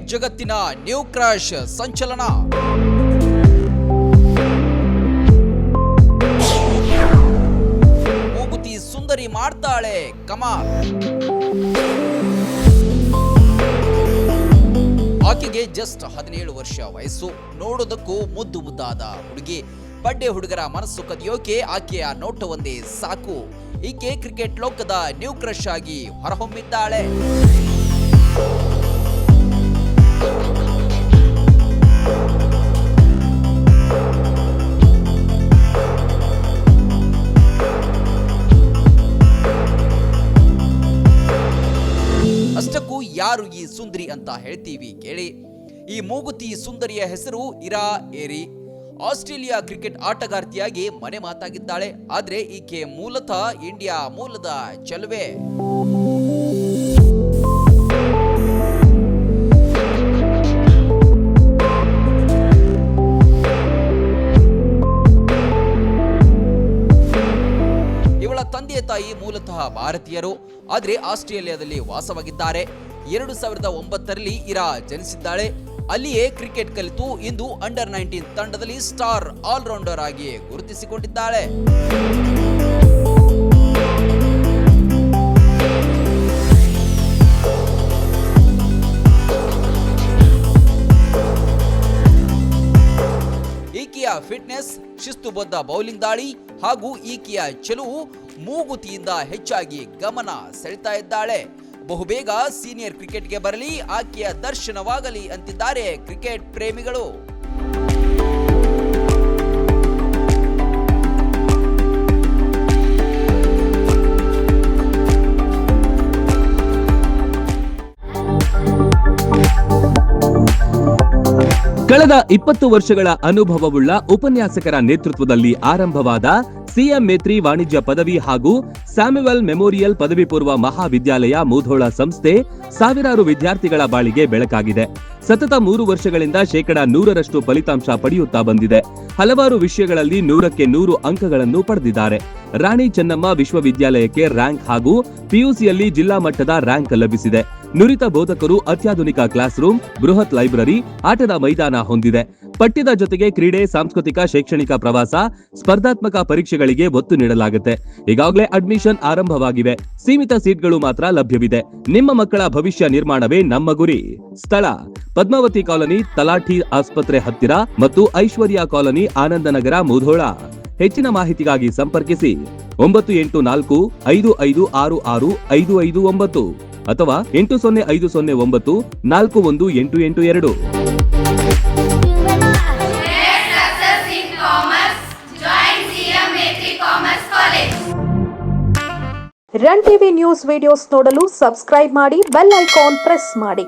Cricket ಜಗತ್ತಿನ new crush ಸಂಚಲನ. ಮೂಗುತಿ ಸುಂದರಿ ಮಾಡ್ತಾಳೆ ಕಮಾಲ್. ಆಕೆಗೆ ಜಸ್ಟ್ 17 ವರ್ಷ ವಯಸ್ಸು. ನೋಡೋದಕ್ಕೂ ಮುದ್ದು ಮುದ್ದಾದ ಹುಡುಗಿ. ಬಡ್ಡೆ ಹುಡುಗರ ಮನಸ್ಸು ಕದಿಯೋಕೆ ಆಕೆಯ ನೋಟವೊಂದೇ ಸಾಕು. ಈಕೆ ಕ್ರಿಕೆಟ್ ಲೋಕದ ನ್ಯೂ ಕ್ರಶ್ ಆಗಿ ಹೊರಹೊಮ್ಮಿದ್ದಾಳೆ. ಅಷ್ಟಕ್ಕೂ ಯಾರು ಈ ಸುಂದರಿ ಅಂತ ಹೇಳ್ತೀವಿ ಕೇಳಿ. ಈ ಮೂಗುತಿ ಸುಂದರಿಯ ಹೆಸರು ಇರಾ ಏರಿ. ಆಸ್ಟ್ರೇಲಿಯಾ ಕ್ರಿಕೆಟ್ ಆಟಗಾರ್ತಿಯಾಗಿ ಮನೆ ಮಾತಾಗಿದ್ದಾಳೆ. ಆದ್ರೆ ಈಕೆ ಮೂಲತಃ ಇಂಡಿಯಾ ಮೂಲದ ಚೆಲುವೆ. ಇವಳ ತಂದೆ ತಾಯಿ ಮೂಲತಃ ಭಾರತೀಯರು, ಆದ್ರೆ ಆಸ್ಟ್ರೇಲಿಯಾದಲ್ಲಿ ವಾಸವಾಗಿದ್ದಾರೆ. 2009ರಲ್ಲಿ ಇರಾ ಜನಿಸಿದ್ದಾಳೆ. ಅಲ್ಲಿಯೇ ಕ್ರಿಕೆಟ್ ಕಲಿತು ಇಂದು ಅಂಡರ್ 19 ತಂಡದಲ್ಲಿ ಸ್ಟಾರ್ ಆಲ್ರೌಂಡರ್ ಆಗಿ ಗುರುತಿಸಿಕೊಂಡಿದ್ದಾಳೆ. ಈಕೆಯ ಫಿಟ್ನೆಸ್, ಶಿಸ್ತುಬದ್ಧ ಬೌಲಿಂಗ್ ದಾಳಿ ಹಾಗೂ ಈಕೆಯ ಚೆಲುವು ಮೂಗುತಿಯಿಂದ ಹೆಚ್ಚಾಗಿ ಗಮನ ಸೆಳೆತಾ ಇದ್ದಾಳೆ. ಬಹುಬೇಗ ಸೀನಿಯರ್ ಕ್ರಿಕೆಟ್ಗೆ ಬರಲಿ, ಆಕೆಯ ದರ್ಶನವಾಗಲಿ ಅಂತಿದ್ದಾರೆ ಕ್ರಿಕೆಟ್ ಪ್ರೇಮಿಗಳು. ಕಳೆದ 20 ವರ್ಷಗಳ ಅನುಭವವುಳ್ಳ ಉಪನ್ಯಾಸಕರ ನೇತೃತ್ವದಲ್ಲಿ ಆರಂಭವಾದ ಸಿಎಂ ಮೇತ್ರಿ ವಾಣಿಜ್ಯ ಪದವಿ ಹಾಗೂ ಸ್ಯಾಮ್ಯುವೆಲ್ ಮೆಮೋರಿಯಲ್ ಪದವಿ ಪೂರ್ವ ಮಹಾವಿದ್ಯಾಲಯ ಮುಧೋಳ ಸಂಸ್ಥೆ ಸಾವಿರಾರು ವಿದ್ಯಾರ್ಥಿಗಳ ಬಾಳಿಗೆ ಬೆಳಕಾಗಿದೆ. ಸತತ 3 ವರ್ಷಗಳಿಂದ 100% ಫಲಿತಾಂಶ ಪಡೆಯುತ್ತಾ ಬಂದಿದೆ. ಹಲವಾರು ವಿಷಯಗಳಲ್ಲಿ 100ಕ್ಕೆ 100 ಅಂಕಗಳನ್ನು ಪಡೆದಿದ್ದಾರೆ. ರಾಣಿ ಚೆನ್ನಮ್ಮ ವಿಶ್ವವಿದ್ಯಾಲಯಕ್ಕೆ ರ್ಯಾಂಕ್ ಹಾಗೂ ಪಿಯುಸಿಯಲ್ಲಿ ಜಿಲ್ಲಾ ಮಟ್ಟದ ರ್ಯಾಂಕ್ ಲಭಿಸಿದೆ. ನುರಿತ ಬೋಧಕರು, ಅತ್ಯಾಧುನಿಕ ಕ್ಲಾಸ್ ರೂಮ್, ಬೃಹತ್ ಲೈಬ್ರರಿ, ಆಟದ ಮೈದಾನ ಹೊಂದಿದೆ. ಪಠ್ಯದ ಜೊತೆಗೆ ಕ್ರೀಡೆ, ಸಾಂಸ್ಕೃತಿಕ, ಶೈಕ್ಷಣಿಕ ಪ್ರವಾಸ, ಸ್ಪರ್ಧಾತ್ಮಕ ಪರೀಕ್ಷೆಗಳಿಗೆ ಒತ್ತು ನೀಡಲಾಗುತ್ತೆ. ಈಗಾಗಲೇ ಅಡ್ಮಿಷನ್ ಆರಂಭವಾಗಿವೆ. ಸೀಮಿತ ಸೀಟ್ಗಳು ಮಾತ್ರ ಲಭ್ಯವಿದೆ. ನಿಮ್ಮ ಮಕ್ಕಳ ಭವಿಷ್ಯ ನಿರ್ಮಾಣವೇ ನಮ್ಮ ಗುರಿ. ಸ್ಥಳ: ಪದ್ಮಾವತಿ ಕಾಲೋನಿ, ತಲಾಠಿ ಆಸ್ಪತ್ರೆ ಹತ್ತಿರ ಮತ್ತು ಐಶ್ವರ್ಯ ಕಾಲೋನಿ, ಆನಂದನಗರ, ಮುಧೋಳ. ಹೆಚ್ಚಿನ ಮಾಹಿತಿಗಾಗಿ ಸಂಪರ್ಕಿಸಿ 9845566559 ಅಥವಾ 8050941882. ರನ್ ಟಿವಿ ನ್ಯೂಸ್ ವಿಡಿಯೋಸ್ ನೋಡಲು ಸಬ್ಸ್ಕ್ರೈಬ್ ಮಾಡಿ, ಬೆಲ್ ಐಕಾನ್ ಪ್ರೆಸ್ ಮಾಡಿ.